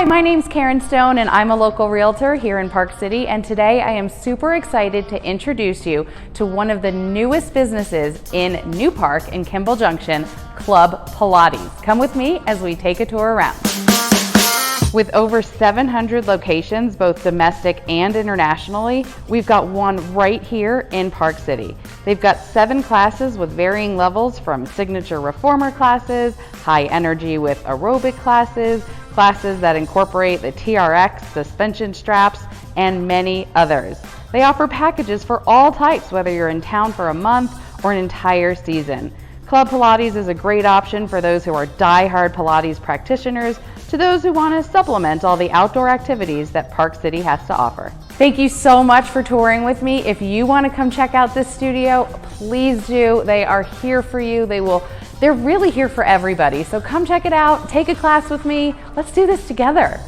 Hi, my name's Karen Stone and I'm a local realtor here in Park City, and today I am super excited to introduce you to one of the newest businesses in Newpark in Kimball Junction, Club Pilates. Come with me as we take a tour around. With over 700 locations, both domestic and internationally, we've got one right here in Park City. They've got 7 classes with varying levels, from signature reformer classes, high energy with aerobic classes, classes that incorporate the TRX, suspension straps, and many others. They offer packages for all types, whether you're in town for a month or an entire season. Club Pilates is a great option for those who are die-hard Pilates practitioners, to those who want to supplement all the outdoor activities that Park City has to offer. Thank you so much for touring with me. If you want to come check out this studio, please do. They are here for you. They're really here for everybody. So come check it out, take a class with me. Let's do this together.